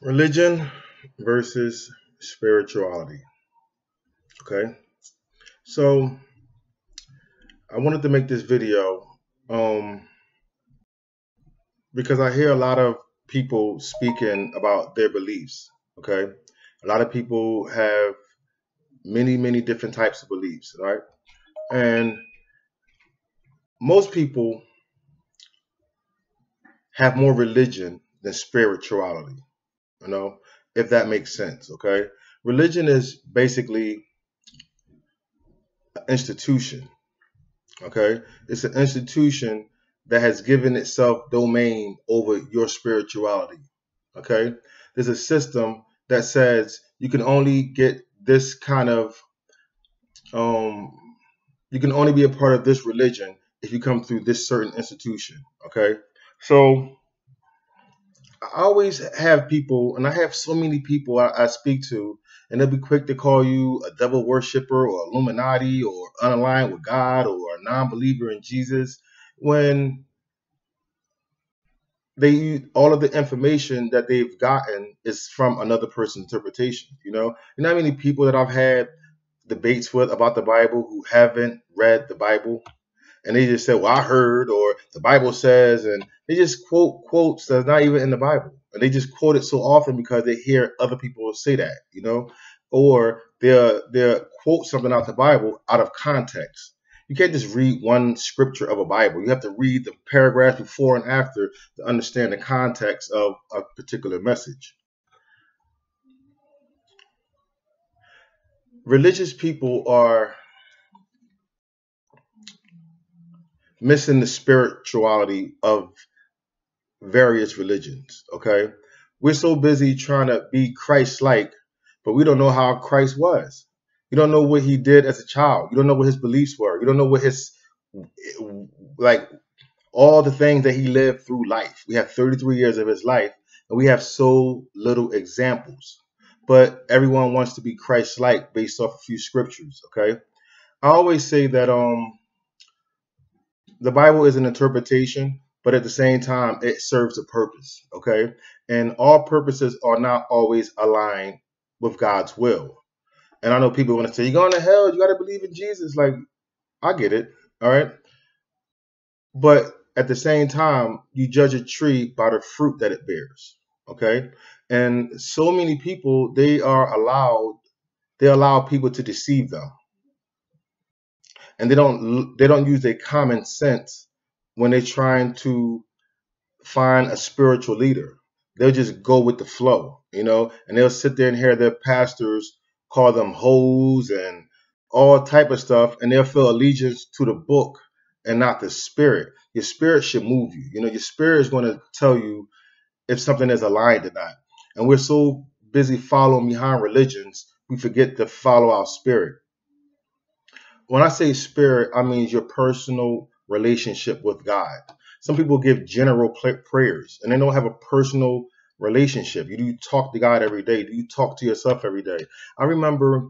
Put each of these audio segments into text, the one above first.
Religion versus spirituality. Okay. So I wanted to make this video because I hear a lot of people speaking about their beliefs. Okay. A lot of people have many different types of beliefs, right? And most people have more religion than spirituality, you know, if that makes sense. Okay. Religion is basically an institution. Okay. It's an institution that has given itself domain over your spirituality. Okay. There's a system that says you can only get this kind of, um, you can only be a part of this religion if you come through this certain institution. Okay. So I always have people, and I have so many people I speak to, and they'll be quick to call you a devil worshiper or Illuminati or unaligned with God or a non believer in Jesus when they all of the information that they've gotten is from another person's interpretation. You know how many people that I've had debates with about the Bible who haven't read the Bible, and they just said, "Well, I heard," or "the Bible says," and they just quote quotes that's not even in the Bible, and they just quote it so often because they hear other people say that, or they'll quote something out the Bible out of context. You can't just read one scripture of a Bible. You have to read the paragraphs before and after to understand the context of a particular message. Religious people are missing the spirituality of various religions. Okay. We're so busy trying to be Christ-like, but we don't know how Christ was. You don't know what he did as a child. You don't know what his beliefs were. You don't know what his, like, all the things that he lived through life. We have 33 years of his life, and we have so little examples. But everyone wants to be Christ-like based off a few scriptures. Okay. I always say that the Bible is an interpretation, but at the same time, it serves a purpose. Okay. And all purposes are not always aligned with God's will. And I know people want to say, "You're going to hell, you got to believe in Jesus." Like, I get it. All right. But at the same time, you judge a tree by the fruit that it bears. Okay. And so many people, they allow people to deceive them. And they don't use their common sense when they're trying to find a spiritual leader. They'll just go with the flow, and they'll sit there and hear their pastors call them hoes and all type of stuff, and they'll feel allegiance to the book and not the spirit. Your spirit should move you. Your spirit is going to tell you if something is aligned or not. And we're so busy following behind religions, we forget to follow our spirit. When I say spirit, I mean your personal relationship with God. Some people give general prayers and they don't have a personal relationship. Do you talk to God every day? Do you talk to yourself every day? I remember,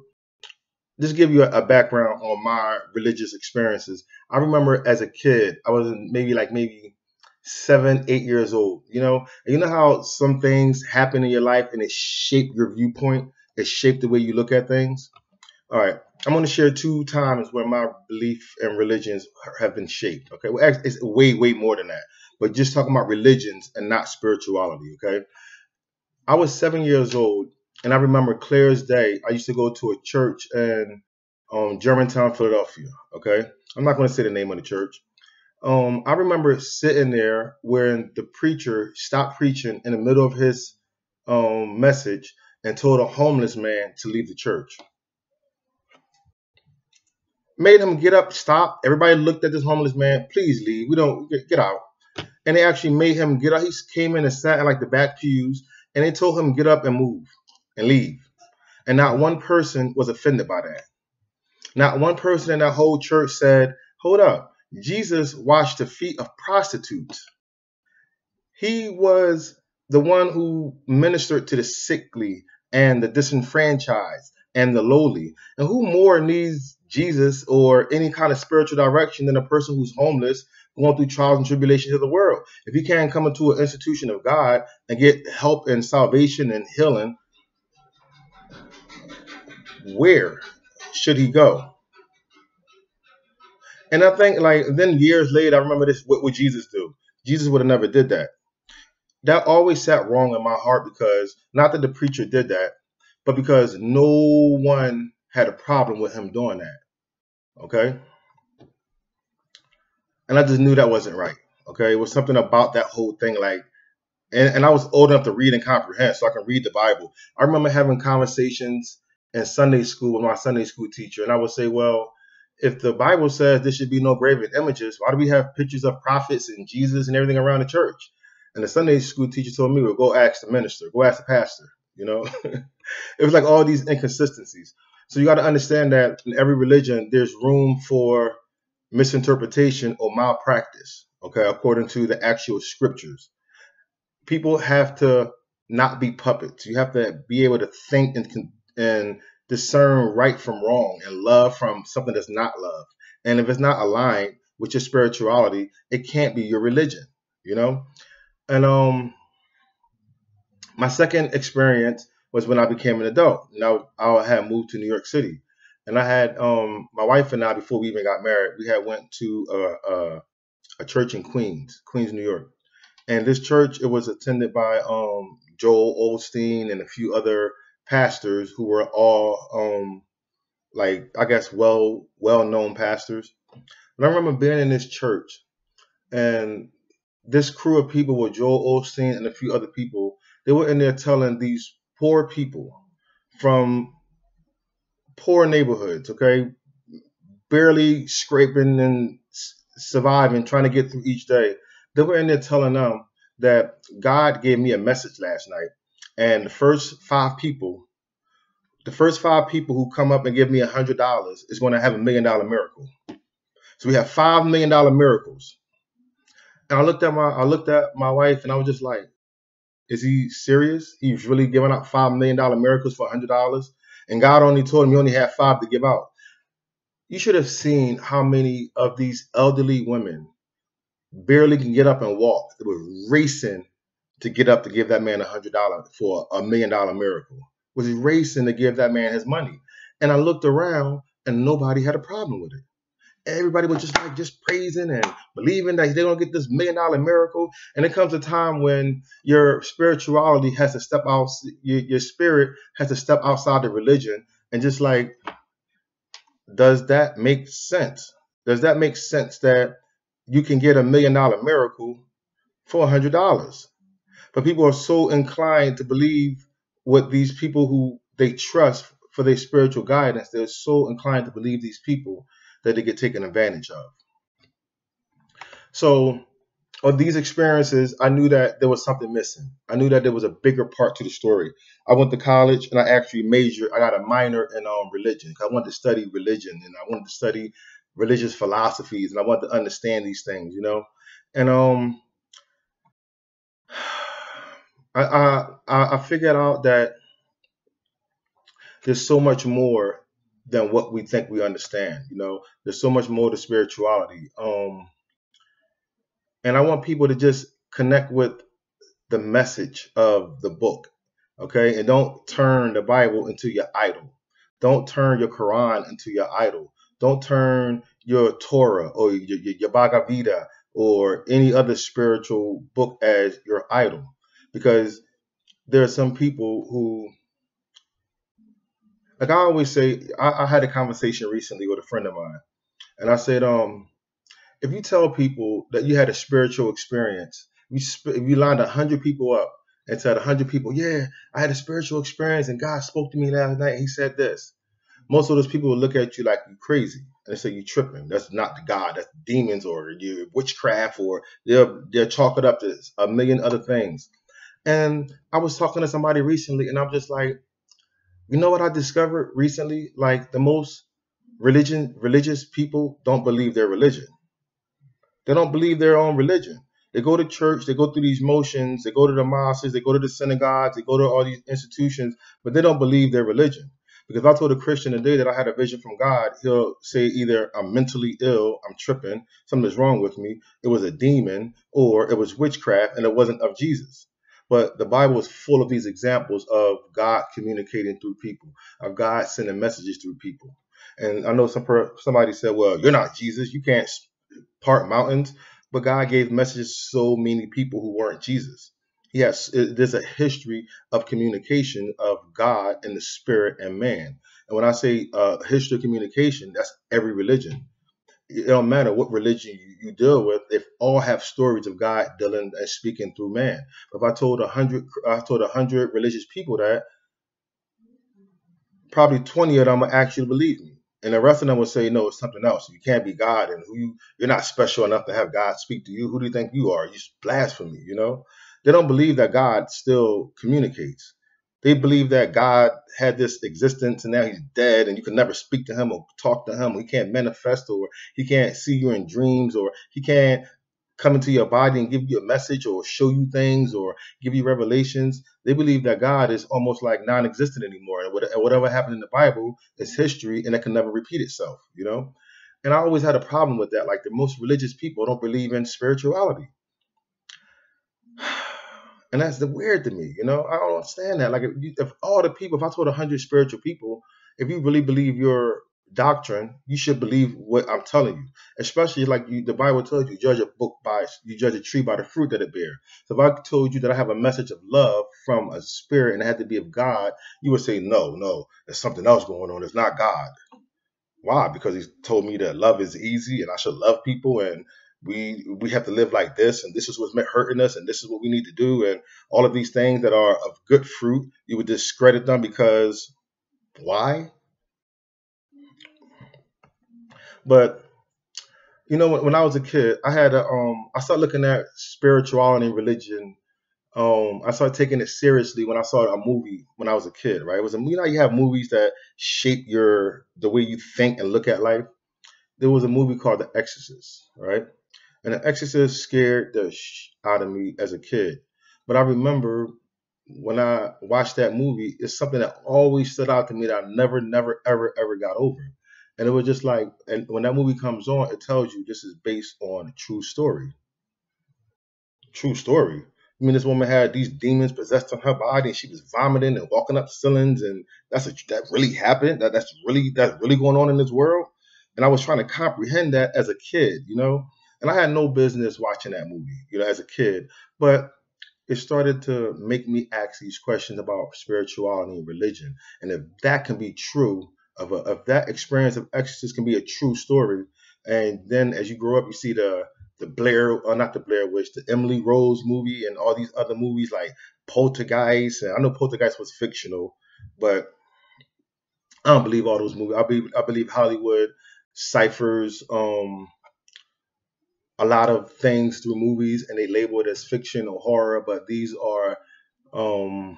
just give you a background on my religious experiences. I remember as a kid, I was maybe 7, 8 years old, and you know how some things happen in your life and it shaped your viewpoint, it shaped the way you look at things. All right, I'm going to share 2 times where my belief and religions have been shaped. Okay, well, actually, it's way more than that, but just talking about religions and not spirituality. Okay, I was 7 years old, and I remember clear as day. I used to go to a church in Germantown, Philadelphia. Okay, I'm not going to say the name of the church. I remember sitting there when the preacher stopped preaching in the middle of his message and told a homeless man to leave the church. Made him get up, stop. Everybody looked at this homeless man. "Please leave. We don't get out." And they actually made him get up. He came in and sat in like the back pews, and they told him get up and move and leave. And not one person was offended by that. Not one person in that whole church said, "Hold up, Jesus washed the feet of prostitutes." He was the one who ministered to the sickly and the disenfranchised and the lowly. And who more needs Jesus or any kind of spiritual direction than a person who's homeless, going through trials and tribulations of the world. If he can't come into an institution of God and get help and salvation and healing, where should he go? And I think, like, then years later, I remember this. What would Jesus do? Jesus would have never did that. That always sat wrong in my heart, because not that the preacher did that, but because no one had a problem with him doing that. Okay. And I just knew that wasn't right. Okay. It was something about that whole thing. Like, and I was old enough to read and comprehend, so I can read the Bible. I remember having conversations in Sunday school with my Sunday school teacher, and I would say, well, if the Bible says there should be no graven images, why do we have pictures of prophets and Jesus and everything around the church? And the Sunday school teacher told me, well, go ask the minister, go ask the pastor, you know. It was like all these inconsistencies. So you got to understand that in every religion, there's room for misinterpretation or malpractice, okay, according to the actual scriptures. People have to not be puppets. You have to be able to think and discern right from wrong and love from something that's not love. And if it's not aligned with your spirituality, it can't be your religion, you know? And my second experience was when I became an adult. Now I had moved to New York City, and I had my wife and I, before we even got married, we had went to a church in Queens, New York. And this church, it was attended by Joel Osteen and a few other pastors who were all like, I guess, well-known pastors. And I remember being in this church, and this crew of people with Joel Osteen and a few other people, they were in there telling these poor people from poor neighborhoods, okay, barely scraping and surviving, trying to get through each day. They were in there telling them that God gave me a message last night, and the first five people who come up and give me $100 is going to have $1 million miracle. So we have $5 million miracles. And I looked at my wife, and I was just like, is he serious? He's really giving out $5 million miracles for $100? And God only told him he only had 5 to give out. You should have seen how many of these elderly women barely can get up and walk. They were racing to get up to give that man $100 for $1 million miracle. Was racing to give that man his money. And I looked around, and nobody had a problem with it. Everybody was just praising and believing that they're going to get this $1 million miracle. And it comes a time when your spirituality has to step out, your spirit has to step outside the religion. And just like, does that make sense? Does that make sense that you can get $1 million miracle for $100? But people are so inclined to believe what these people who they trust for their spiritual guidance, they're so inclined to believe these people that they get taken advantage of. So of these experiences, I knew that there was something missing. I knew that there was a bigger part to the story. I went to college, and I actually I got a minor in religion. I wanted to study religion, and I wanted to study religious philosophies, and I wanted to understand these things, you know. And I figured out that there's so much more than what we think we understand. You know, there's so much more to spirituality. And I want people to just connect with the message of the book, okay? And don't turn the Bible into your idol. Don't turn your Quran into your idol. Don't turn your Torah or your Bhagavad Gita or any other spiritual book as your idol. Because there are some people who, like I always say, I had a conversation recently with a friend of mine, and I said, if you tell people that you had a spiritual experience, if you lined 100 people up and said 100 people, yeah, I had a spiritual experience and God spoke to me last night and he said this, most of those people will look at you like you're crazy and they say you're tripping. That's not the God, that's demons or your witchcraft, or they'll chalk it up to a million other things. And I was talking to somebody recently, and I'm just like, you know what I discovered recently? Like, the most religious people don't believe their religion. They don't believe their own religion. They go to church, they go through these motions, they go to the mosques, they go to the synagogues, they go to all these institutions, but they don't believe their religion. Because if I told a Christian today that I had a vision from God, he'll say either I'm mentally ill, I'm tripping, something's wrong with me, it was a demon, or it was witchcraft and it wasn't of Jesus. But the Bible is full of these examples of God communicating through people, of God sending messages through people. And I know somebody said, well, you're not Jesus. You can't part mountains. But God gave messages to so many people who weren't Jesus. Yes, there's a history of communication of God and the spirit and man. And when I say history of communication, that's every religion. It don't matter what religion you deal with, if all have stories of God dealing and speaking through man. If I told 100 religious people that, probably 20 of them will actually believe me. And the rest of them will say, no, it's something else. You can't be God, and you're not special enough to have God speak to you. Who do you think you are? You blasphemy, you know? They don't believe that God still communicates. They believe that God had this existence and now he's dead and you can never speak to him or talk to him. He can't manifest, or he can't see you in dreams, or he can't come into your body and give you a message or show you things or give you revelations. They believe that God is almost like non-existent anymore, and whatever happened in the Bible is history and it can never repeat itself, you know? And I always had a problem with that. Like, the most religious people don't believe in spirituality. And that's the weird to me, you know? I don't understand that. Like, if all the people, if I told 100 spiritual people, if you really believe your doctrine, you should believe what I'm telling you. Especially like the Bible tells you, you judge a tree by the fruit that it bears. So if I told you that I have a message of love from a spirit and it had to be of God, you would say, no, there's something else going on. It's not God. Why? Because he told me that love is easy and I should love people, and we have to live like this, and this is what's hurting us, and this is what we need to do, and all of these things that are of good fruit, you would discredit them because why? But you know, when I was a kid, I started looking at spirituality and religion. I started taking it seriously when I saw a movie when I was a kid. Right? It was you know, you have movies that shape the way you think and look at life. There was a movie called The Exorcist, right? And The Exorcist scared the out of me as a kid. But I remember when I watched that movie, it's something that always stood out to me that I never, ever got over. And it was just like, and when that movie comes on, it tells you this is based on a true story. True story. I mean, this woman had these demons possessed on her body, and she was vomiting and walking up ceilings, and that really happened. That's really going on in this world. And I was trying to comprehend that as a kid, you know. And I had no business watching that movie, you know, as a kid. But it started to make me ask these questions about spirituality and religion, and if that can be true, if that experience of exorcist can be a true story, and then as you grow up, you see the Blair, or not the Blair Witch, the Emily Rose movie, and all these other movies like Poltergeist. And I know Poltergeist was fictional, but I don't believe all those movies. I believe Hollywood ciphers a lot of things through movies, and they label it as fiction or horror, but these are um,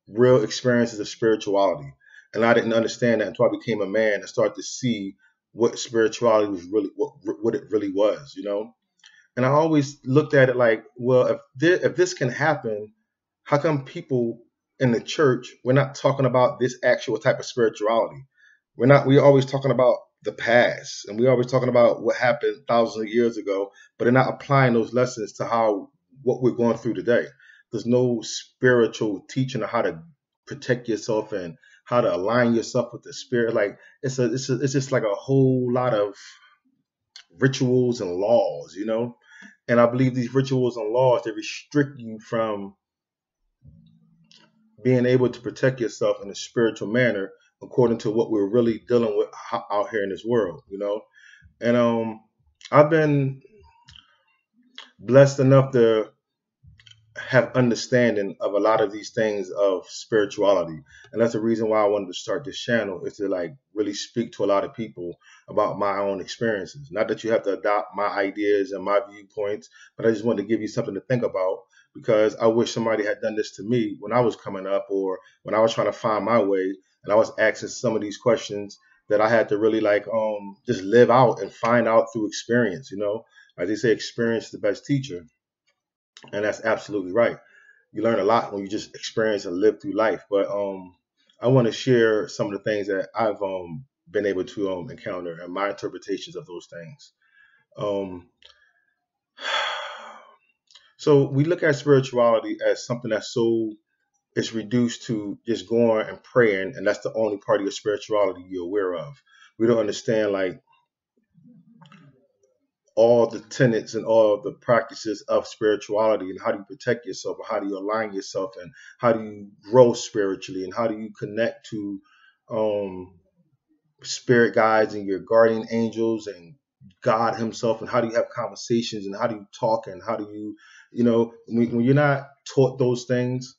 real experiences of spirituality. And I didn't understand that until I became a man and started to see what spirituality was really, what it really was, you know. And I always looked at it like, well, if this can happen, how come people in the church, we're not talking about this actual type of spirituality? We're always talking about the past, and we're always talking about what happened thousands of years ago, but they're not applying those lessons to what we're going through today. There's no spiritual teaching of how to protect yourself and how to align yourself with the spirit. Like it's just like a whole lot of rituals and laws, you know. And I believe these rituals and laws, they restrict you from being able to protect yourself in a spiritual manner according to what we're really dealing with out here in this world, you know. And I've been blessed enough to have understanding of a lot of these things of spirituality, and that's the reason why I wanted to start this channel, is to like really speak to a lot of people about my own experiences. Not that you have to adopt my ideas and my viewpoints, but I just wanted to give you something to think about, because I wish somebody had done this to me when I was coming up, or when I was trying to find my way, and I was asking some of these questions that I had to really like just live out and find out through experience, you know. Like they say, experience is the best teacher. And that's absolutely right. You learn a lot when you just experience and live through life. But I want to share some of the things that I've been able to encounter and my interpretations of those things. Um, so we look at spirituality as something that's so it's reduced to just going and praying, and that's the only part of your spirituality you're aware of. We don't understand like all the tenets and all the practices of spirituality and how do you protect yourself and how do you align yourself and how do you grow spiritually and how do you connect to um, spirit guides and your guardian angels and God himself and how do you have conversations and how do you talk and how do you, when you're not taught those things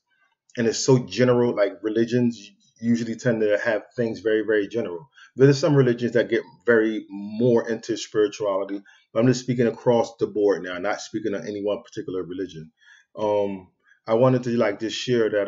and it's so general, like religions usually tend to have things very, very general. There's some religions that get very more into spirituality, but I'm just speaking across the board now, not speaking of any one particular religion. Um, I wanted to like just share that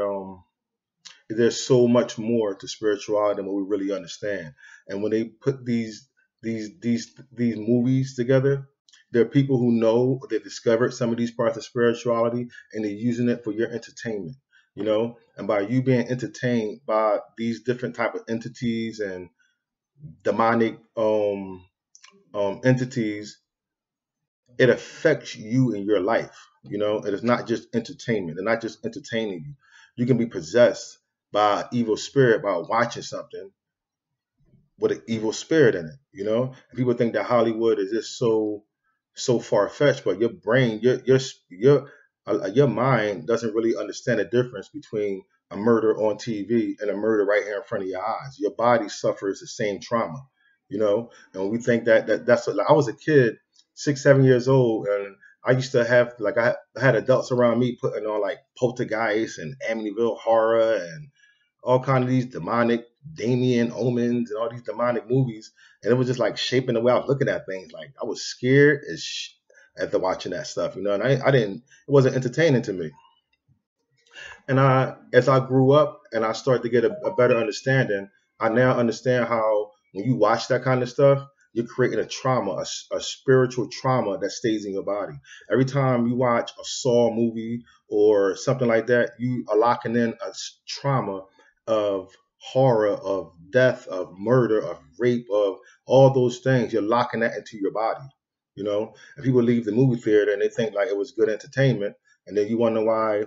there's so much more to spirituality than what we really understand. And when they put these movies together, there are people who know they discovered some of these parts of spirituality and they're using it for your entertainment, and by you being entertained by these different type of entities and demonic entities, it affects you in your life. It is not just entertainment. They're not just entertaining you. You can be possessed by an evil spirit by watching something with an evil spirit in it. And people think that Hollywood is just so far fetched, but your brain, your mind doesn't really understand the difference between a murder on TV and a murder right here in front of your eyes. Your body suffers the same trauma, and we think that's like, I was a kid, 6, 7 years old, and I used to have like I had adults around me putting on like Poltergeist and Amityville Horror and all kind of these demonic Damien Omens and all these demonic movies, and it was just like shaping the way I was looking at things. Like I was scared after watching that stuff, and I didn't. It wasn't entertaining to me. And as I grew up and I started to get a better understanding, I now understand how when you watch that kind of stuff, you're creating a trauma, a spiritual trauma that stays in your body. Every time you watch a Saw movie or something like that, you are locking in a trauma of horror, of death, of murder, of rape, of all those things. You're locking that into your body, And people leave the movie theater and they think like it was good entertainment, and then you wonder why.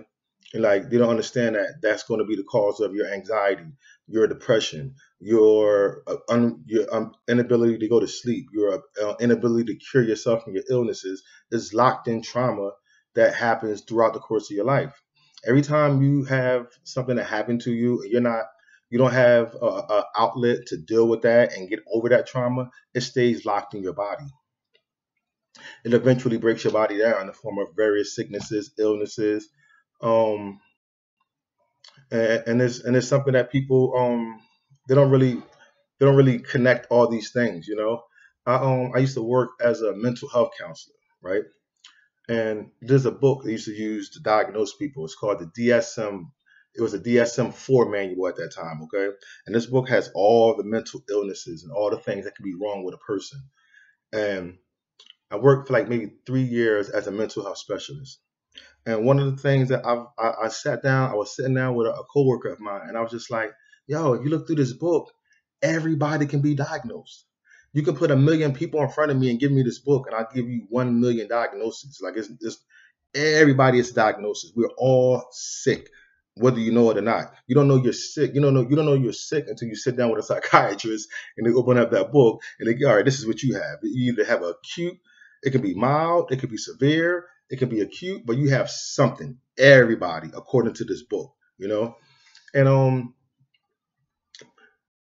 And like they don't understand that that's going to be the cause of your anxiety, your depression, your inability to go to sleep, your inability to cure yourself from your illnesses is locked in trauma that happens throughout the course of your life. Every time you have something that happened to you, you don't have a outlet to deal with that and get over that trauma. It stays locked in your body. It eventually breaks your body down in the form of various sicknesses, illnesses. Um, and it's something that people they don't really connect all these things. I used to work as a mental health counselor, right? And there's a book they used to use to diagnose people. It's called the DSM. It was a DSM-4 manual at that time, okay? And this book has all the mental illnesses and all the things that could be wrong with a person. And I worked for like maybe 3 years as a mental health specialist. And one of the things that I was sitting down with a coworker of mine, and I was just like, yo, if you look through this book, everybody can be diagnosed. You can put 1 million people in front of me and give me this book, and I'll give you 1 million diagnoses. Like it's everybody is diagnosis. We're all sick, whether you know it or not. You don't know you're sick. You don't know you're sick until you sit down with a psychiatrist and they open up that book and they go, all right, this is what you have. You either have acute, it can be mild, it could be severe, it can be acute, but you have something. Everybody, according to this book,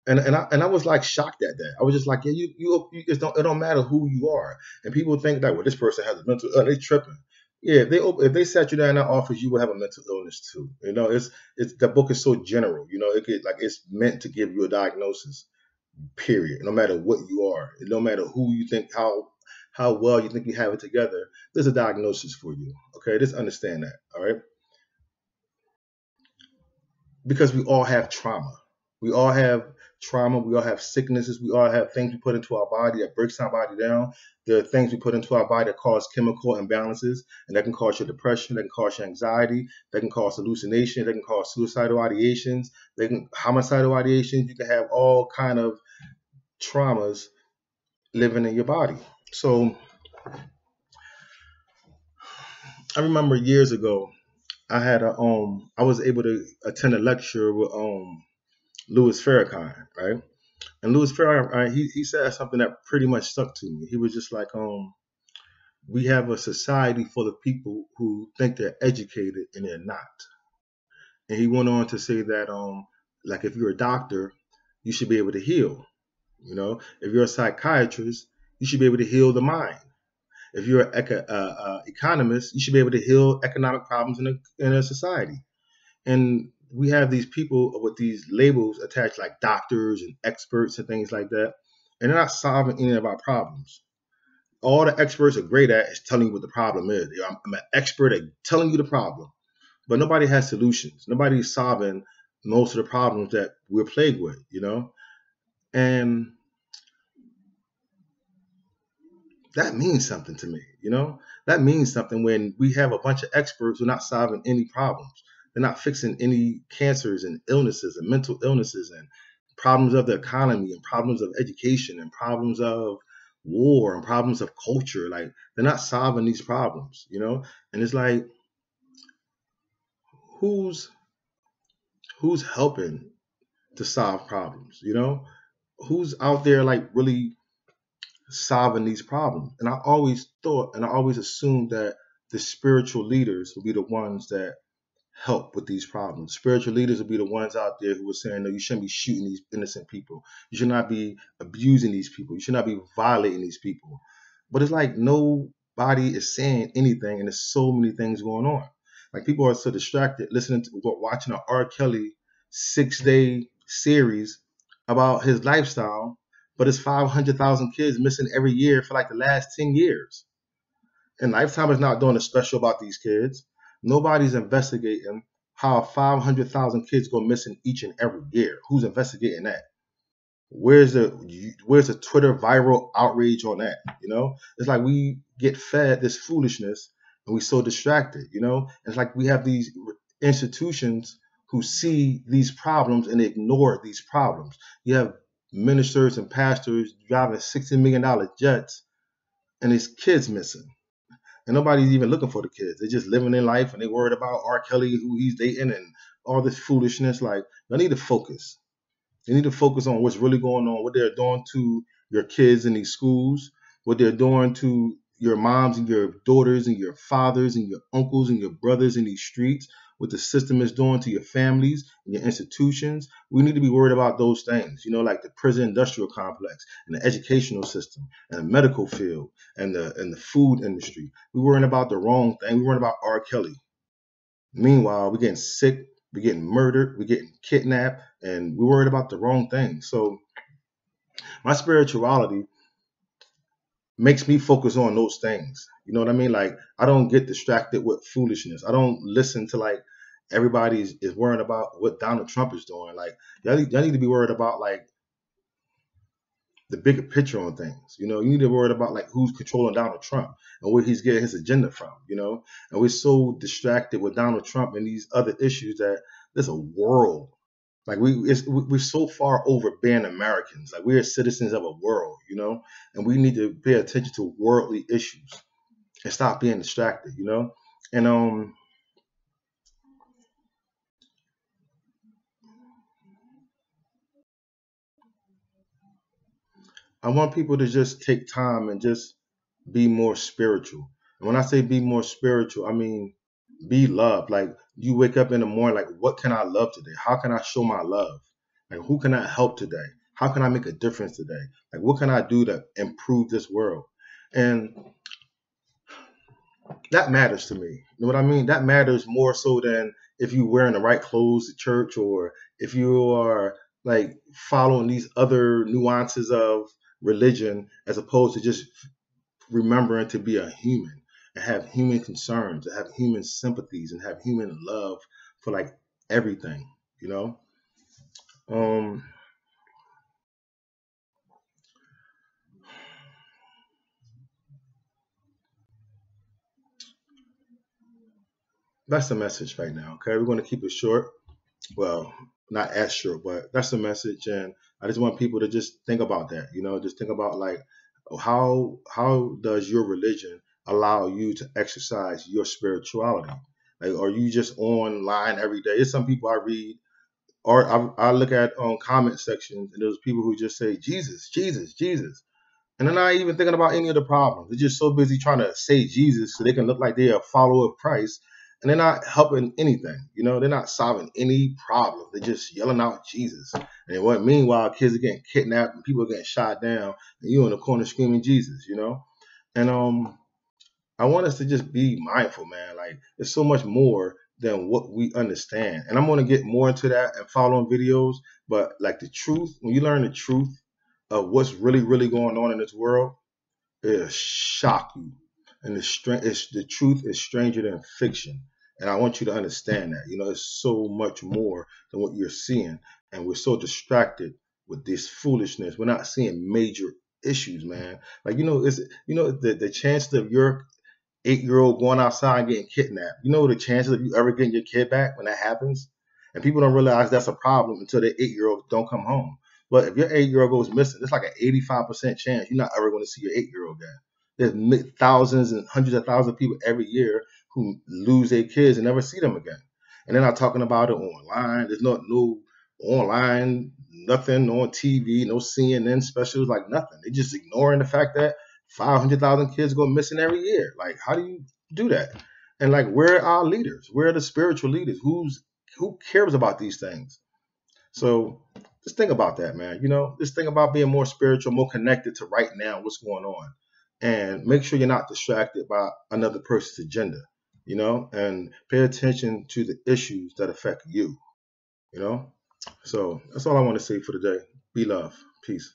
and and I was like shocked at that. I was just like, yeah, you just it don't matter who you are. And people think that, well, this person has a mental, they tripping. Yeah, if they sat you down in that office, you would have a mental illness too. It's the book is so general. It's meant to give you a diagnosis. Period. No matter what you are, no matter who you think, how well you think you have it together, there's a diagnosis for you. Okay, just understand that. All right, because we all have trauma. We all have trauma. We all have sicknesses. We all have things we put into our body that breaks our body down. There are things we put into our body that cause chemical imbalances, and that can cause your depression, that can cause your anxiety, that can cause hallucination, that can cause suicidal ideations, they can homicidal ideations. You can have all kind of traumas living in your body. So I remember years ago, I was able to attend a lecture with Louis Farrakhan, right? And Louis Farrakhan, he said something that pretty much stuck to me. He was just like, we have a society full of people who think they're educated and they're not. And he went on to say that, like if you're a doctor, you should be able to heal. You know, if you're a psychiatrist, you should be able to heal the mind. If you're an economist, you should be able to heal economic problems in a society. And we have these people with these labels attached, like doctors and experts and things like that, and they're not solving any of our problems. All the experts are great at is telling you what the problem is. I'm an expert at telling you the problem, but nobody has solutions. Nobody's solving most of the problems that we're plagued with, you know? And that means something to me, you know? That means something when we have a bunch of experts who are not solving any problems. They're not fixing any cancers and illnesses and mental illnesses and problems of the economy and problems of education and problems of war and problems of culture. Like, they're not solving these problems, you know? And it's like, who's helping to solve problems, you know? Who's out there like really solving these problems? And I always thought and I always assumed that the spiritual leaders would be the ones that help with these problems. Spiritual leaders will be the ones out there who are saying, no, you shouldn't be shooting these innocent people. You should not be abusing these people. You should not be violating these people. But it's like nobody is saying anything, and there's so many things going on. Like, people are so distracted listening to watching an R. Kelly 6-day series about his lifestyle, but it's 500,000 kids missing every year for like the last 10 years. And Lifetime is not doing a special about these kids. Nobody's investigating how 500,000 kids go missing each and every year. Who's investigating that? Where's the Twitter viral outrage on that? You know, it's like we get fed this foolishness and we're so distracted. You know, it's like we have these institutions who see these problems and ignore these problems. You have ministers and pastors driving $60 million jets, and there's kids missing. And nobody's even looking for the kids. They're just living their life and they worried about R. Kelly, who he's dating, and all this foolishness. Like, you need to focus. You need to focus on what's really going on, what they're doing to your kids in these schools, what they're doing to your moms and your daughters and your fathers and your uncles and your brothers in these streets, what the system is doing to your families and your institutions. We need to be worried about those things, you know, like the prison industrial complex and the educational system and the medical field and the food industry. We're worrying about the wrong thing. We're worrying about R. Kelly. Meanwhile, we're getting sick, we're getting murdered, we're getting kidnapped, and we're worried about the wrong thing. So my spirituality makes me focus on those things. You know what I mean? Like, I don't get distracted with foolishness. I don't listen to like everybody is worrying about what Donald Trump is doing. Like, y'all need to be worried about like the bigger picture on things. You know, you need to be worried about like who's controlling Donald Trump and where he's getting his agenda from, you know? And we're so distracted with Donald Trump and these other issues that there's a world. Like, we're so far over being Americans. Like, we're citizens of a world, you know, and we need to pay attention to worldly issues and stop being distracted, you know. And I want people to just take time and just be more spiritual. And when I say be more spiritual, I mean be loved. Like, you wake up in the morning, like, what can I love today? How can I show my love? Like, who can I help today? How can I make a difference today? Like, what can I do to improve this world? And that matters to me. You know what I mean? That matters more so than if you're wearing the right clothes to church, or if you are like following these other nuances of religion, as opposed to just remembering to be a human and have human concerns, and have human sympathies, and have human love for like everything, you know? Um, that's the message right now. Okay, we're going to keep it short. Well, not as short, but that's the message. And I just want people to just think about that. Just think about like how does your religion allow you to exercise your spirituality? Like, are you just online every day? There's some people I read or I look at on comment sections, and there's people who just say Jesus, Jesus, Jesus. And they're not even thinking about any of the problems. They're just so busy trying to say Jesus so they can look like they're a follower of Christ. And they're not helping anything. They're not solving any problem. They're just yelling out Jesus. And meanwhile, kids are getting kidnapped and people are getting shot down, and you in the corner screaming Jesus. And I want us to just be mindful, man. Like, there's so much more than what we understand. And I'm going to get more into that and following videos. But like the truth, when you learn the truth of what's really, really going on in this world, it'll shock you. And the truth is stranger than fiction. And I want you to understand that. It's so much more than what you're seeing. And we're so distracted with this foolishness. We're not seeing major issues, man. Like, the chance of your 8-year-old going outside and getting kidnapped. The chances of you ever getting your kid back when that happens? And people don't realize that's a problem until their 8-year-olds don't come home. But if your 8-year-old goes missing, it's like an 85% chance you're not ever going to see your 8-year-old again. There's thousands and hundreds of thousands of people every year who lose their kids and never see them again. And they're not talking about it online. There's no online, nothing on TV, no CNN specials, like nothing. They're just ignoring the fact that 500,000 kids go missing every year. Like, how do you do that? And like, where are our leaders? Where are the spiritual leaders? Who cares about these things? So just think about that, man. Just think about being more spiritual, more connected to right now, what's going on. And make sure you're not distracted by another person's agenda, and pay attention to the issues that affect you, you know? So that's all I want to say for today. Be love. Peace.